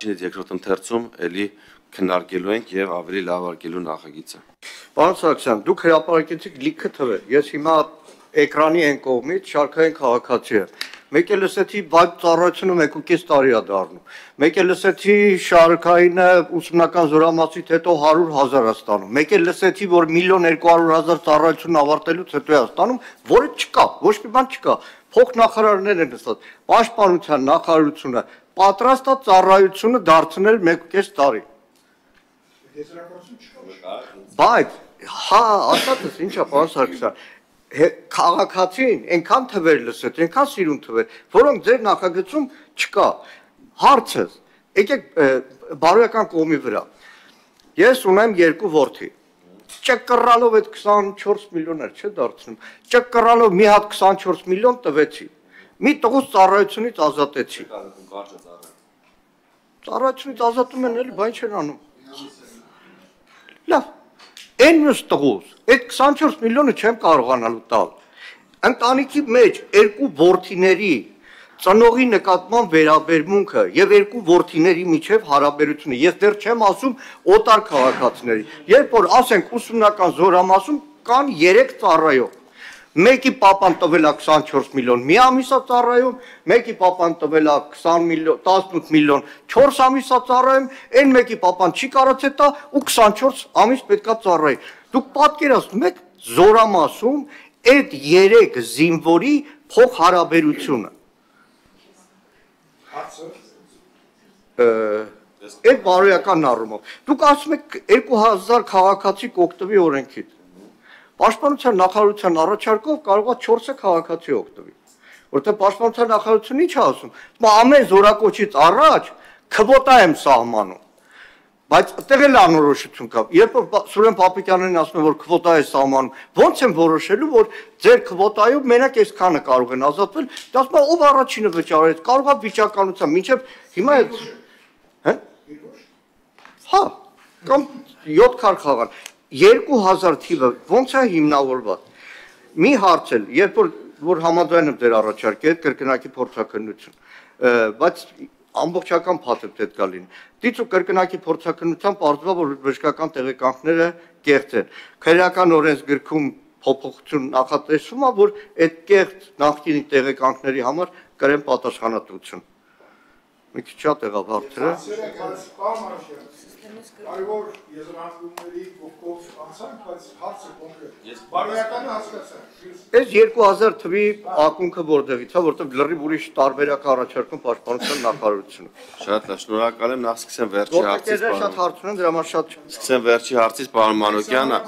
Երկրորդ ընթերցում էլի քննարկելու ենք եւ ավելի լավարկելու նախագիծը։ Պարոն Սարգսյան, դուք հրապարակեցիք լիքը թվեր։ Ես հիմա էկրանի այն կողմից շարքային քաղաքացի եմ։ Մեկ էլ լսեցի, բայց ծառայությունը 1.5 տարի է դառնում։ Մեկ էլ լսեցի շարքայինը ուսումնական զորամասից հետո 100,000 է ստանում։ Մեկ էլ լսեցի, որ 1.200,000 ծառայությունն ավարտելուց հետո է ստանում, որը չկա, ոչ մի բան չկա։ Փոխնախարարներ են նստած։ Պաշտպանության նախարարությունը պատրաստ է ծառայությունը դարձնել 1.5 տարի։ Բայց, հա, ասածս ինչա, պարոն Սարգսյան, քաղաքացին այնքան թվեր լսեց, այնքան սիրուն թվեր, որոնք ձեր նախագծում չկա։ Հարցս, եկեք բարոյական կողմի վրա։ Ես ունեմ 2 որդի։ Ճկռալով այդ 24 միլիոններ չէ դարձնում։ Ճկռալով մի հատ 24 միլիոն տվեցի։ Մի տղուս ծառայությունից ազատեցի։ Ծառայությունից ազատում են էլի, բան չեն անում։ Լավ, այն մյուս տղուս, այդ 24 միլիոնը չեմ կարողանալու տալ։ Ընտանիքի մեջ 2 որդիների ծնողի նկատմամբ վերաբերմունքը եւ 2 որդիների միջև հարաբերությունը, ես դեռ չեմ ասում օտար քաղաքացիների, երբ որ ասենք ուսումնական զորամասում կան 3 ծառայող, մեկի պապան տվել է 24 միլիոն մի ամիսա ծառայում, մեկի պապան տվել է 20 միլիոն, 18 միլիոն 4 ամիսա ծառայում, այն մեկի պապան չի կարողացել տա ու 24 ամիս պետքա ծառայի։ Դուք պատկերացնում եք զորամասում այդ 3 զինվորի փոխհարաբերությունը։ Այդ բարոյական առումով։ Դուք ասում եք 2000 քաղաքացի կօգտվի օրենքից։ Պաշտպանության նախարարության առաջարկով կարող է 4 քաղաքացի օգտվի։ Որտեղ պաշտպանության նախարարությունը ինչ է ասում։ Ամեն զորակոչից առաջ քվոտա եմ սահմանում։ Բայց այդտեղ էլ անորոշություն կա։ Երբ որ Սուրեն Պապիկյանին ասում են, որ քվոտա է սահմանում, ո՞նց են որոշելու, որ ձեր քվոտայով մենակ այսքանը կարող են ազատվել։ Դա ասում է, ով առաջինը վճարեց, կարող է վիճականության, մինչև հիմա է։ Հա, կամ 7 քար խաղան։ 2000 թիվը ո՞նց է հիմնավորված։ Մի հարց էլ, երբ որ համաձայն եմ ձեր առաջարկի հետ կրկնակի փորձաքննություն, բայց ամբողջական փաթեթ պետք է լինի։ Դիցու կրկնակի փորձաքննության պարզվա, որ բժշկական տեղեկանքները կեղծ են։ Քրեական օրենսգրքում փոփոխություն նախատեսվում է, որ այդ կեղծ նախկին տեղեկանքների համար կրեն պատասխանատվություն։ Մի քիչ շատ եղավ հարցերը։ Այոր եզրանկումների կողքով անցանք, բայց հարցը կոնկրետ։ Բարոյականը հասկացանք։ Այս 2000 թվի ակունքը որտեղից է, որտեղ լրիվ ուրիշ տարբերակ առաջարկում պաշտպանության նախարարությունը։ Շատ լավ, շնորհակալ եմ, նախ սկսեմ վերջի հարցից։ Շատ հարց ունեն, դրա համար շատ Սկսեմ վերջի հարցից, պարոն Մանուկյան,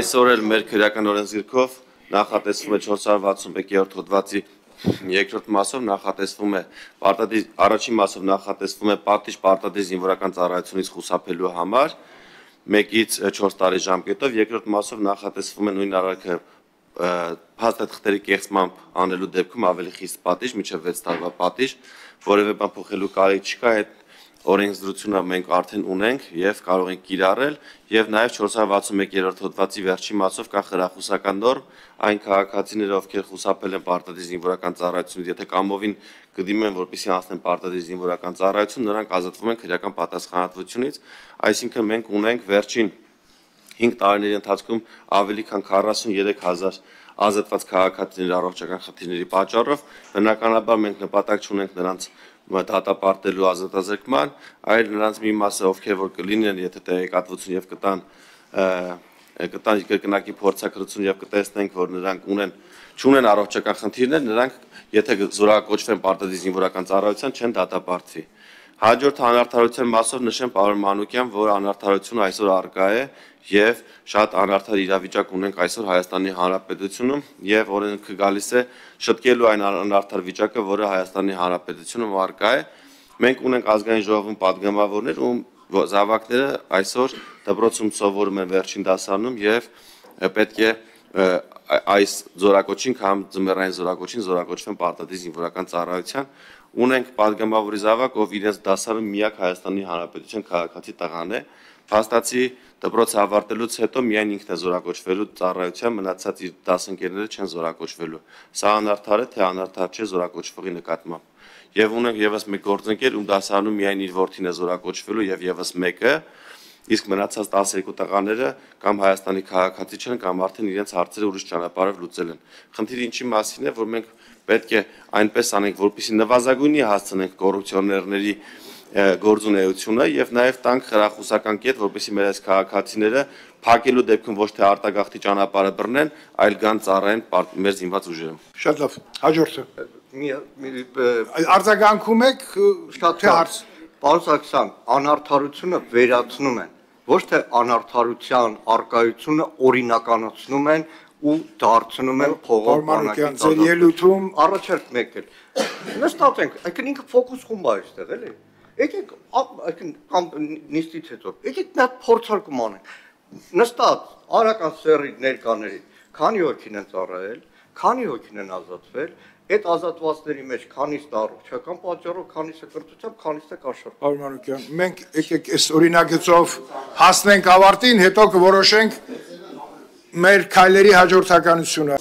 այսօր էլ մեր քրեական օրենսգրքով նախատեսվում է 461-րդ հոդվածի երկրորդ մասով նախատեսվում է առաջին մասով նախատեսվում է պատիժ պարտադիր զինվորական ծառայությունից խուսափելու համար 1-ից 4 տարի ժամկետով, երկրորդ մասով նախատեսվում է նույն արարքը փաստաթղթերի կեղծմամբ անելու դեպքում ավելի խիստ պատիժ, մինչև 6 տարվա պատիժ, որևէ բան փոխելու կարիք չկա, այդ օրենսդրությունը մենք արդեն ունենք եւ կարող ենք կիրառել եւ նաեւ 461-րդ հոդվածի վերջի մասով կա խրախուսական նորմ այն քաղաքացիները, ովքեր խուսափել են պարտադիր զինվորական ծառայությունից, եթե կամովին կդիմեն, որպեսզի անցնեն պարտադիր զինվորական ծառայություն, նրանք ազատվում են քրեական պատասխանատվությունից, այսինքն մենք ունենք վերջին 5 տարիների ընթացքում ավելի քան 43000 ազատված քաղաքացիների առողջական խնդիրների պատճառով, բնականաբար մենք նպատակ չունենք նրանց դատապարտելու ազատազրկման, այլ նրանց մի մասը, ովքեր որ կլինեն, եթե տեղեկատվություն եւ կտան կրկնակի փորձակրություն եւ կտեսնենք, որ նրանք չունեն առողջական խնդիրներ, նրանք եթե զորակոչվեն պարտադիր զինվորական ծառայության, չեն դատապարտվի։ Հաջորդ անարդարության մասով նշեմ, պարոն Մանուկյան, որ անարդարությունը այսօր առկա է եւ շատ անարդար իրավիճակ ունենք այսօր Հայաստանի Հանրապետությունում եւ օրենքը գալիս է շտկելու այն անարդար վիճակը, որը Հայաստանի Հանրապետությունում առկա է։ Մենք ունենք ազգային ժողովում падգամավորներ, ում զավակները այսօր դպրոցում սովորում են վերջին դասարանում եւ պետք է այս զորակոչին կամ ձմեռային զորակոչին զորակոչվեն պարտադիր զինվորական ծառայության։ Ունենք падգամավորի զավակ, ով իրենց դասարանում միակ Հայաստանի Հանրապետության քաղաքացի տղան է, փաստացի դպրոցը ավարտելուց հետո միայն ինքն է զորակոչվելու ծառայության, մնացած իր դասընկերները չեն զորակոչվելու։ Սա անարդար է, թե անարդար չէ զորակոչվողի նկատմամբ։ Եվ ունենք եւս մեկ գործընկեր, ում դասարանում միայն իր որդին է զորակոչվելու եւ եւս մեկը, իսկ մնացած 12 տղաները կամ Հայաստանի քաղաքացի չեն կամ արդեն իրենց հարցերը ուրիշ ճանապարհով լուծել են։ Խնդիրը ինչի մասին է, որ մենք պետք է այնպես անենք, որպեսզի նվազագույնի հասցնենք կոռուպցիոներների գործունեությունը եւ նաեւ տանք խրախուսական կետ, որպեսզի մեր այս քաղաքացիները փակելու դեպքում ոչ թե արտագաղթի ճանապարհը բռնեն, այլ գան ծառայեն մեր զինված ուժերում։ Շատ լավ, հաջորդը։ Արձագանքում եք Շատ հարց։ Պարոն Սարգսյան, անարդարությունը վերացնում են, ոչ թե անարդարության արկայությունը օրինականացնում են ու դարձնում են փողոք Պարոն ձեր ելույթում առաջարկ մեկ էլ։ Նստած ենք, այսինքն ինքը ֆոկուս խումբ է այստեղ, էլի։ Եկեք, կամ նիստից հետո, եկեք նա փորձարկում անենք։ Նստած արական սերի ներկաների, քանի հոգին են ծառայել, քանի հոգին են ազատվել, այդ ազատվածների մեջ քանիս առողջական պատճառով, քանիսը կրթությամբ, քանիսը կաշառք։ Պարոն Մանուկյան, մենք եկեք այս օրինագծով հասնենք ավարտին, հետո կորոշենք մեր քայլերի հաջորդականությունը։